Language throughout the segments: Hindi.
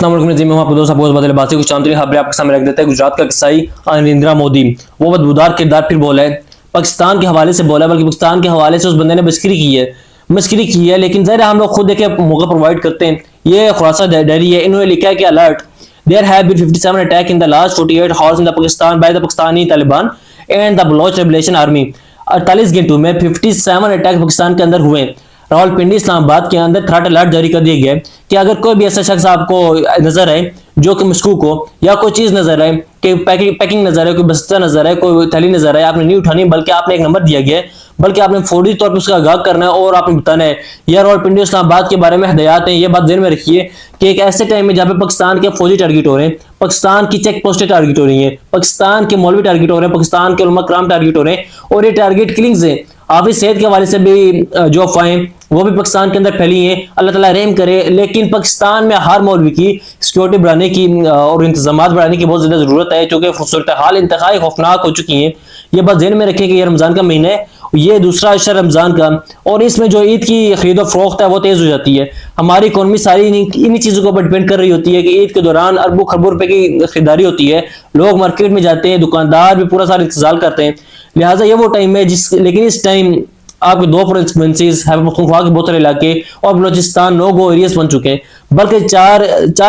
अस्सलाम वालेकुम नज़ीम, आपको दोस्त आपको बदले बात कुछ चांदनी खबरें आपके सामने रख देते हैं। गुजरात का किस्साई नरेंद्र मोदी वो बदबूदार किरदार फिर बोला है, पाकिस्तान के हवाले से बोला है, बल्कि पाकिस्तान के हवाले से उस बंदे ने मस्करी की है। लेकिन जरा हम लोग खुद देखे मौका प्रोवाइड करते हैं। ये खुलासा डायरी है, इन्होंने लिखा है कि alert, there have been 57 attack in the last 48 hours in the Pakistan by the Pakistani Taliban and the Baloch liberation army. 48 घंटों में 57 अटैक पाकिस्तान के अंदर हुए। रावलपिंडी इस्लामाबाद के अंदर थ्रेट अलर्ट जारी कर दिया गया है कि अगर कोई भी ऐसा शख्स आपको नजर आए जो कि मशकूक हो, या कोई चीज नजर आए कि पैकिंग नजर आए, कोई बस्ता नजर आए, कोई थैली नजर आए, आपने नहीं उठानी, बल्कि आपने एक नंबर दिया गया है, बल्कि आपने फौरी तौर पर उसका आगाह करना है और आपने बताना है। यह रावलपिंडी इस्लामाबाद के बारे में हदायत है। ये बात ध्यान में रखिए कि एक ऐसे टाइम में जहाँ पे पाकिस्तान के फौजी टारगेट हो रहे हैं, पाकिस्तान की चेक पोस्टें टारगेट हो रही हैं, पाकिस्तान के मौलवी टारगेट हो रहे हैं, पाकिस्तान के उलमा कराम टारगेट हो रहे हैं, और ये टारगेट किलिंग्स हैं। हाफिज सईद के हवाले से भी जो अफवाहें वो भी पाकिस्तान के अंदर फैली हैं, अल्लाह ताला रहम करे। लेकिन पाकिस्तान में हर मौलवी की सिक्योरिटी बढ़ाने की और इंतजाम बढ़ाने की बहुत ज्यादा जरूरत है, क्योंकि सूरत हाल इंतहाई खौफनाक हो चुकी है। ये बात ध्यान में रखें कि ये रमजान का महीना है, ये दूसरा अशर रमजान का, और इसमें जो ईद की खरीदो फरोख्त है वो तेज हो जाती है। हमारी इकोनॉमी सारी इन्हीं चीजों के ऊपर डिपेंड कर रही होती है कि ईद के दौरान अरबों खरबों रुपए की खरीदारी होती है, लोग मार्केट में जाते हैं, दुकानदार भी पूरा सारा इंतजार करते हैं। लिहाजा ये वो टाइम है लेकिन इस टाइम आपके दो प्रोविंसेस पख्तूनख्वा के बहुत सारे इलाके और बलोचिस्तान नो गो एरियाज बन चुके हैं, बल्कि चार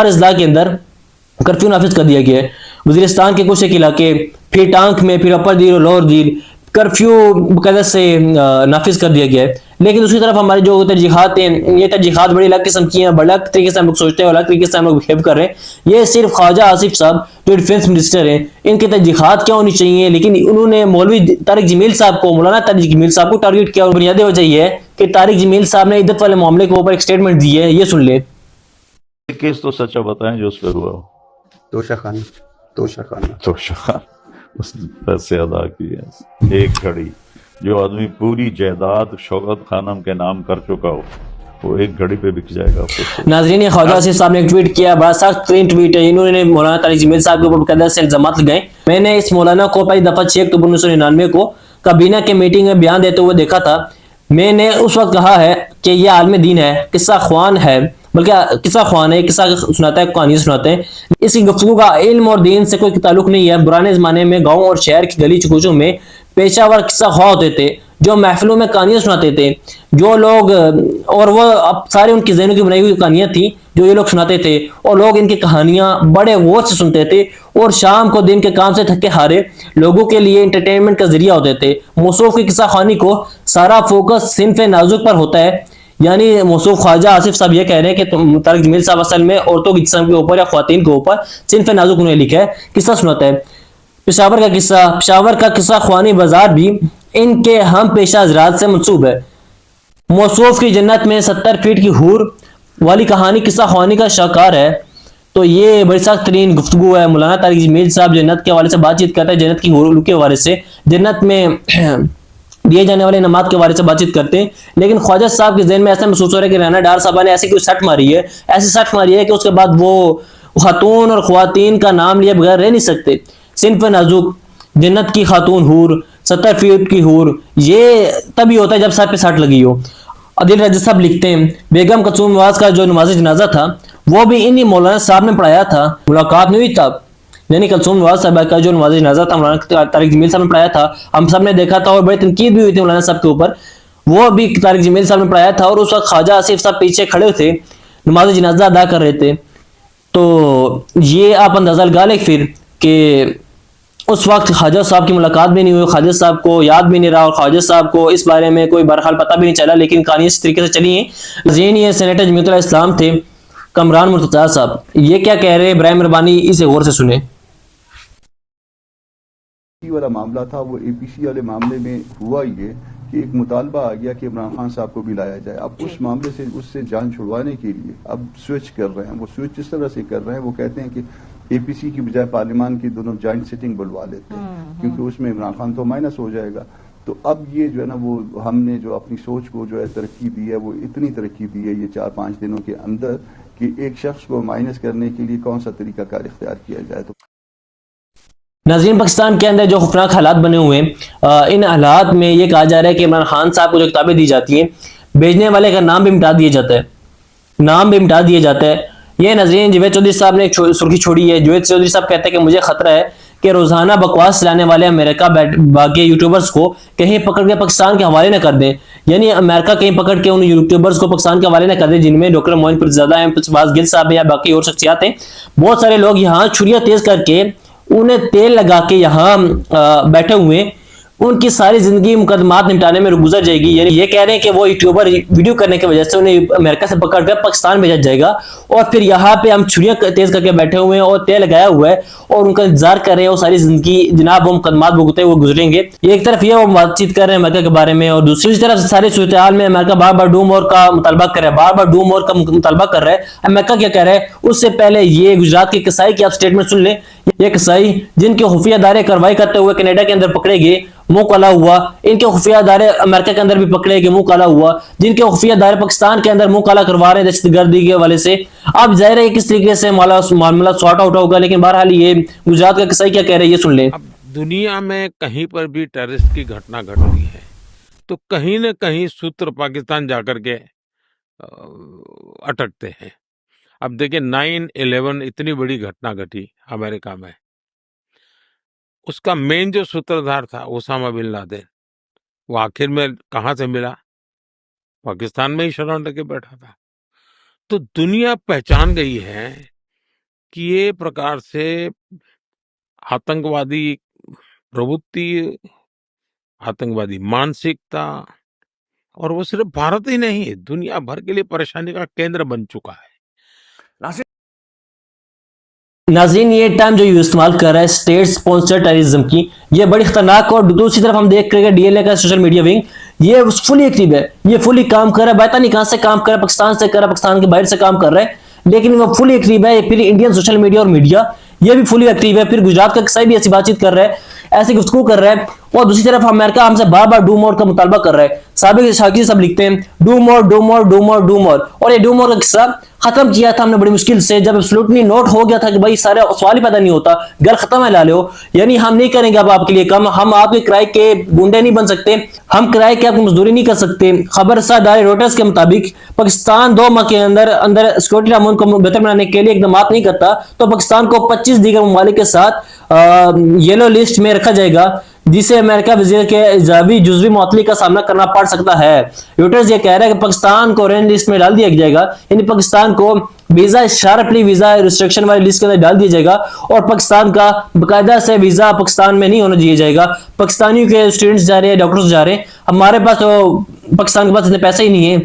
अजला के अंदर कर्फ्यू नाफिज कर दिया गया है। वजीरिस्तान के कुछ एक इलाके, फिर टांक में, फिर अपर दील और लोअर दील कर्फ्यू बकायदा से नाफिज कर दिया गया है। लेकिन दूसरी तरफ हमारी जो तरजीहात हैं, ये तरजीहात बड़ी अलग किस्म की हैं, बड़ा तरीके से हम लोग सोचते हैं और अलग तरीके से हम लोग बिहेव कर रहे हैं। ये सिर्फ ख्वाजा आसिफ साहब जो डिफेंस मिनिस्टर हैं, इनकी तरजीहात क्या होनी चाहिए, लेकिन उन्होंने मौलवी तारिक जमील साहब को, मौलाना तारिक जमील साहब को टारगेट किया। और बुनियादी वजह यह है कि तारिक जमील साहब ने इद्दत वाले मामले के ऊपर एक स्टेटमेंट दी है, ये सुन ले। केस तो सच्चा बताएं जो उस पर हुआ हो। तोशाखाना उस पैसे अदा किए, एक घड़ी जो आदमी पूरी जायदाद शौकत खानम के नाम कर चुका हो, वो एक घड़ी पे बिक जाएगा। नाज़रीन, ख्वाजा आसिफ साहब ने एक ट्वीट किया, बड़ा सख्त ट्वीट है। इन्होंने मौलाना तारिक जमील साहब के ऊपर बकायदा से इल्जामात लगाए। मैंने इस मौलाना को पहली दफा 6 अक्टूबर 1999 को काबीना के मीटिंग में बयान देते हुए देखा था। मैंने उस वक्त कहा है कि यह आलम दीन है, किस्सा ख्वान है, बल्कि किस्सा ख्वान है, किस्सा सुनाता है, कहानी सुनाते हैं। इसकी गुफ्तगू का इल्म और दीन से कोई ताल्लुक नहीं है। पुराने जमाने में गाँव और शहर की गली चुकूचों में पेशावर किस्सा ख्वाह होते थे, जो महफिलों में कहानियां सुनाते थे, जो लोग, और वो अब सारे उनकी ज़हनों की बनाई हुई कहानियां थी जो ये लोग सुनाते थे, और लोग इनकी कहानियां बड़े गौर से सुनते थे, और शाम को दिन के काम से थके हारे लोगों के लिए एंटरटेनमेंट का जरिया होते थे। मौसूफ की किस्सा खानी को सारा फोकस सिन्फ नाजुक पर होता है। यानी मौसूफ ख्वाजा आसिफ साहब ये कह रहे हैं कि तारिक जमील साहब असल में औरतों की जिस्म के ऊपर या ख्वातीन के ऊपर सिन्फ नाजुक उन्हें लिखा है, किस्सा सुनाता है। पेशावर का किस्सा ख्वानी बाजार भी इनके हम पेशा हजरात से मंसूब है। मौसूफ की जन्नत में 70 फीट की हूर वाली कहानी किस्सा ख्वानी का शाहकार है। तो ये बड़ी सख्त तरीन गुफ्तगू है। मौलाना तारिक जमील साहब जन्नत के हवाले से बातचीत करते हैं, जन्नत की हूर के हवाले से, जन्नत में दिए जाने वाले नमाज के बारे से बातचीत करते हैं। लेकिन ख्वाजा साहब के जहन में ऐसा महसूस हो रहा है कि राना डार साहब ने ऐसी कोई सट मारी है, ऐसी सट मारी है कि उसके बाद वो खातून और ख्वातीन का नाम लिए बगैर रह नहीं सकते। सिन्फ नाजुक, जन्नत की खातून हूर, 70 फीट की हूर, ये तभी होता है जब सर पे सट लगी हो। अदिल रजत साहब लिखते हैं, बेगम कसूम नवाज का जो नमाज जनाजा था वो भी इन्हीं मौलाना साहब ने पढ़ाया था। मुलाकात नहीं हुई तब, यानी कसूम नवाज साहब का जो नमाज जनाजा था मौलाना तारिक जमील साहब ने पढ़ाया था। हम सब ने देखा था और बड़ी तनकीद भी हुई थी मौलाना साहब के ऊपर, वो भी तारिक जमील साहब ने पढ़ाया था। और उस वक्त ख्वाजा आसिफ साहब पीछे खड़े थे, नमाज जनाजा अदा कर रहे थे। तो ये आप अंदाजा लगा लें फिर कि उस वक्त ख्वाजा साहब की मुलाकात भी नहीं हुई, ख्वाजा साहब को याद भी नहीं रहा, और ख्वाजा साहब को इस बारे में कोई बहरहाल पता भी नहीं चला। लेकिन कहानी इस तरीके से चली है। ये सेनेटर जमीयतुल इस्लाम थे कमरान मुर्तजा साहब, ये क्या कह रहे हैं, बराए मेहरबानी इसे गौर से सुने। वाला मामला था, वो एपीसी वाले मामले में हुआ ये कि एक मुतालबा आ गया कि इमरान खान साहब को भी लाया जाए। अब उस मामले से उससे जान छुड़वाने के लिए अब स्विच कर रहे हैं। वो स्विच इस तरह से कर रहे हैं, वो कहते हैं कि एपीसी की बजाय पार्लियामान की दोनों जॉइंट सिटिंग बुलवा लेते हैं, क्योंकि उसमें इमरान खान तो माइनस हो जाएगा। तो अब ये जो है ना, वो हमने जो अपनी सोच को जो है तरक्की दी है, वो इतनी तरक्की दी है ये 4-5 दिनों के अंदर कि एक शख्स को माइनस करने के लिए कौन सा तरीकाकार इख्तियार किया जाए। तो नाज़रीन, पाकिस्तान के अंदर जो खौफनाक हालात बने हुए हैं, इन हालात में ये कहा जा रहा है कि इमरान खान साहब को जो किताबें दी जाती हैं, भेजने वाले का नाम भी मिटा दिया जाता है, ये नजरीन जावेद चौधरी साहब ने एक सुर्खी छोड़ी है। जावेद चौधरी साहब कहते हैं कि मुझे खतरा है कि रोजाना बकवास चलाने वाले अमेरिका बाकी यूट्यूबर्स को कहीं पकड़ के पाकिस्तान के हवाले न कर दें, यानी अमेरिका कहीं पकड़ के उन यूट्यूबर्स को पाकिस्तान के हवाले न कर दें जिनमें डॉक्टर मोइन पिरज़ादा हैं, शहबाज गिल साहब हैं या बाकी और शख्सियात हैं। बहुत सारे लोग यहाँ छुरियां तेज करके उन्हें तेल लगा के यहाँ बैठे हुए हैं। उनकी सारी जिंदगी मुकदमात निपटाने में गुजर जाएगी। यानी ये कह रहे हैं कि वो यूट्यूबर वीडियो करने की वजह से उन्हें अमेरिका से पकड़कर पाकिस्तान भेजा जाएगा और फिर यहाँ पे हम छुरियां तेज करके बैठे हुए हैं और तेल लगाया हुआ है और उनका इंतजार कर रहे हैं। वो सारी जिंदगी जनाब वो मुकदमात भुगते वो गुजरेंगे। एक तरफ ये वो बातचीत कर रहे हैं अमेरिका के बारे में और दूसरी तरफ सारी सूरत हाल में America bar bar do more का मुतालबा कर रहा है, बार बार डू मोर का मुतालबा कर रहा है। अमेरिका क्या कह रहा है? उससे पहले ये गुजरात के कसाई की आप स्टेटमेंट सुन लें। ये कसाई जिनके खुफिया अदारे कार्रवाई करते हुए कनाडा के अंदर पकड़े गए, मुंह काला हुआ, इनके खुफिया अदारे अमेरिका के अंदर भी पकड़े गए, मुंह काला हुआ, जिनके खुफिया अदारे पाकिस्तान के अंदर मुंह काला करवा रहे हैं दहशतगर्दी के हवाले से। अब जाहिर है किस तरीके से मामला सॉर्ट आउट होगा, लेकिन बहरहाल ये गुजरात का कसाई क्या कह रहे हैं ये सुन ले। अब दुनिया में कहीं पर भी टेररिस्ट की घटना घटती है तो कहीं न कहीं सूत्र पाकिस्तान जाकर के अटकते हैं। अब देखिए 9/11 इतनी बड़ी घटना घटी अमेरिका में, उसका मेन जो सूत्रधार था ओसामा बिन लादेन, वो आखिर में कहाँ से मिला? पाकिस्तान में ही शरण लेके बैठा था। तो दुनिया पहचान गई है कि ये प्रकार से आतंकवादी प्रवृत्ति, आतंकवादी मानसिकता, और वो सिर्फ भारत ही नहीं दुनिया भर के लिए परेशानी का केंद्र बन चुका है। नाज़रीन ये टर्म जो इस्तेमाल कर रहा है स्टेट स्पॉन्सर्ड टेररिज्म की, ये बड़ी खतरनाक। और दूसरी तरफ हम देख रहे हैं डीएलए का सोशल मीडिया विंग, ये फुली एक्टिव है, ये फुली काम कर रहा है। पता नहीं कहां से काम कर रहा है, पाकिस्तान से कर रहा है, पाकिस्तान के बाहर से काम कर रहा है, लेकिन वो फुली एक्टिव है। फिर इंडियन सोशल मीडिया और मीडिया ये भी फुली एक्टिव है। फिर गुजरात का कसाई भी ऐसी बातचीत कर रहा है, ऐसी गुफ्तगू कर रहा है। और दूसरी तरफ अमेरिका हमसे बार बार डू मोर का मुतालबा कर रहा है। साबिक शाकिर सब लिखते हैं do more do more do more do more, और ये डू मोर का किस्सा खत्म किया था हमने बड़ी मुश्किल से, जब एब्सोल्युटली नोट हो गया था कि भाई सारे सवाल ही पैदा नहीं होता, घर खत्म है ला लो, यानी हम नहीं करेंगे अब आपके लिए कम, हम आपके किराए के गुंडे नहीं बन सकते, हम किराए की आपकी मजदूरी नहीं कर सकते। खबर अदारे रोटर्स के मुताबिक पाकिस्तान 2 माह के अंदर सिक्योरिटी अमन को बेहतर बनाने के लिए इकदाम नहीं करता तो पाकिस्तान को 25 दीगर ममालिक के साथ येलो लिस्ट में रखा जाएगा, जिसे अमेरिका वजीर के जावी जुजवी मुअत्तली का सामना करना पड़ सकता है। रोटर्स ये कह रहा है कि पाकिस्तान को ऑरेंज लिस्ट में डाल दिया जाएगा, यानी पाकिस्तान को वीजा शार्पली वीजा रिस्ट्रिक्शन वाली लिस्ट के अंदर डाल दिया जाएगा और पाकिस्तान का बाकायदा से वीजा पाकिस्तान में नहीं होना दिया जाएगा। पाकिस्तानियों के स्टूडेंट्स जा रहे हैं, डॉक्टर्स जा रहे हैं, हमारे पास तो पाकिस्तान के पास इतने पैसे ही नहीं है,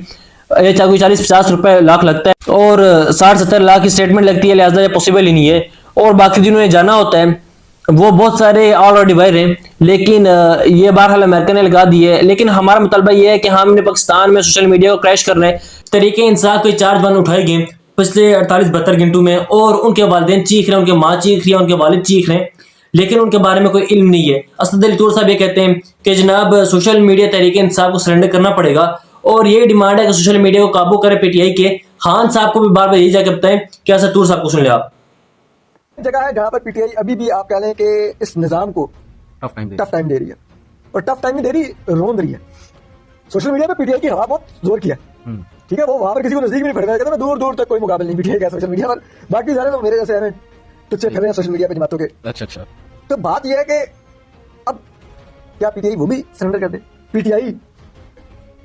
ये कोई 40-50 रुपए लाख लगता है और 60-70 लाख की स्टेटमेंट लगती है, लिहाजा ये पॉसिबल ही नहीं है। और बाकी जिन्होंने जाना होता है वो बहुत सारे ऑलरेडी बाहर हैं, लेकिन ये बहरहाल अमेरिका ने लगा दी है। लेकिन हमारा मुतालबा ये है कि हमने पाकिस्तान में सोशल मीडिया को क्रैश करना है। तरीके इंसाफ के 4 बन उठाए गए पिछले 48-72 घंटों में और उनके वालिदैन चीख रहे हैं, उनके माँ चीख रही है, उनके वालिद चीख रहे हैं, लेकिन उनके बारे में कोई इल्म नहीं है। असद अली तूर साहब ये कहते हैं कि जनाब सोशल मीडिया तरीके इंसाफ को सरेंडर करना पड़ेगा और ये डिमांड है कि सोशल मीडिया को काबू करे पीटीआई के। खान साहब को भी बार बार यही जाकर बताएं। क्या असद तूर साहब को सुन ले आप। जगह है जहां पर पीटीआई अभी भी आप कह लें कि इस निजाम को टफ टाइम दे रही है और टफ टाइम में दे रही रोंद रही है। सोशल मीडिया पे पीटीआई की हवा बहुत जोर किया, ठीक है, वो वहां पर किसी को नजदीक भी नहीं फटका, कहता मैं दूर दूर तक कोई मुकाबला नहीं पीटीआई का सोशल मीडिया पर। बाकी सारे तो मेरे जैसे हैं तुच्छे फिर रहे हैं सोशल मीडिया पे जमातों के। अच्छा तो बात यह है कि अब क्या पीटीआई वो भी सरेंडर कर दे? पीटीआई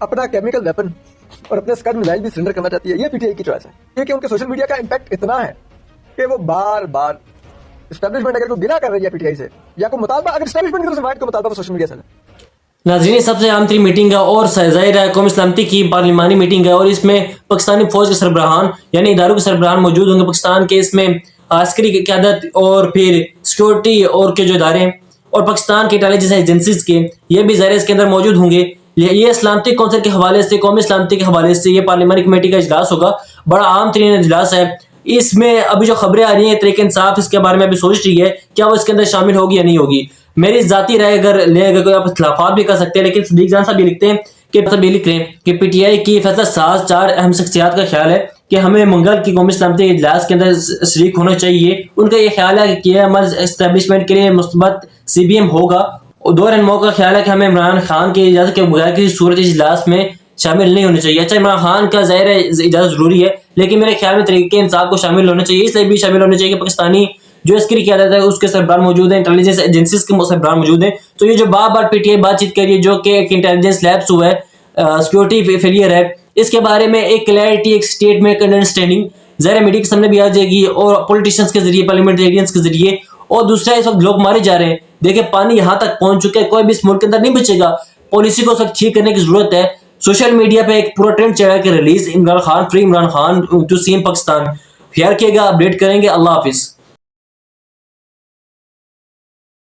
अपना केमिकल वेपन और अपने स्कड मिसाइल भी सरेंडर करना चाहती है। ये पीटीआई की चॉइस है, क्योंकि उनके सोशल मीडिया का इंपैक्ट इतना है कि वो बार बार एस्टैब्लिशमेंट अगर कोई गिला कर रही है पीटीआई से या कोई मुतालबा अगर एस्टैब्लिशमेंट की तरफ से वाइट को मुतालबा सोशल मीडिया से नाज़रीन सबसे अहम तरीन मीटिंग है और ज़ाहिर है कौमी सलामती की पार्लिमानी मीटिंग है और इसमें पाकिस्तानी फौज के सरबराहान यानी इदारों के सरबराहान मौजूद होंगे। पाकिस्तान के इसमें आस्करी क़यादत और फिर सिक्योरिटी और के जो इदारे और पाकिस्तान के इंटेलिजेंस एजेंसीज के ये भी ज़ाहिर इसके अंदर मौजूद होंगे। ये सलामती कौंसिल के हवाले से, कौमी सलामती के हवाले से ये पार्लिमानी कमेटी का इजलास होगा, बड़ा आम तरीन इजलास है। इसमें अभी जो खबरें आ रही हैं तरीके इंसाफ इसके बारे में अभी सोच रही है क्या वो इसके अंदर शामिल होगी या नहीं होगी। मेरी जाती राय अगर कोई आप इख्तिलाफात भी कर सकते हैं, लेकिन सदीक जान साहब ये लिखते हैं कि सब ये लिख रहे हैं कि पीटीआई की फैसला साज 4 अहम शख्सियात का ख्याल है कि हमें मंगल की कौमी सलामती के इजलास के अंदर शरीक होना चाहिए। उनका ये ख्याल है कि अमल एस्टेब्लिशमेंट के लिए मुस्तबत सीबीएम होगा। और 2 रहनुमाओं का ख्याल है कि हमें इमरान खान की इजाजत के बगैर किसी सूरत इजलास में शामिल नहीं होना चाहिए। अच्छा इमरान खान का ज़ाहिर है इजाजत जरूरी है, लेकिन मेरे ख्याल में तरीके इंसाफ को शामिल होना चाहिए, इसलिए भी शामिल होने चाहिए कि पाकिस्तानी जो इसकी क्यादत है उसके सरबराह मौजूद है, इंटेलिजेंस एजेंसीज के सरबराह मौजूद है। तो ये जो बार बार पीटीआई बातचीत कर रही है जो कि एक इंटेलिजेंस लैप्स हुआ है, सिक्योरिटी फेलियर है, इसके बारे में एक क्लैरिटी, एक स्टेटमेंट, एक अंडरस्टैंडिंग ज़ाहिर मीडिया के सामने भी आ जाएगी और पॉलिटिशियंस के जरिए, पार्लियामेंटेरियंस के जरिए। और दूसरा, इस वक्त लोग मारे जा रहे हैं, देखिए पानी यहाँ तक पहुंच चुका है, कोई भी इस मुल्क के अंदर नहीं बचेगा। पॉलिसी को सब ठीक करने की जरूरत है। सोशल मीडिया पे एक पूरा ट्रेंड चला कि release Imran Khan, free Imran Khan to CM Pakistan. Share किएगा, अपडेट करेंगे। अल्लाह हाफिज।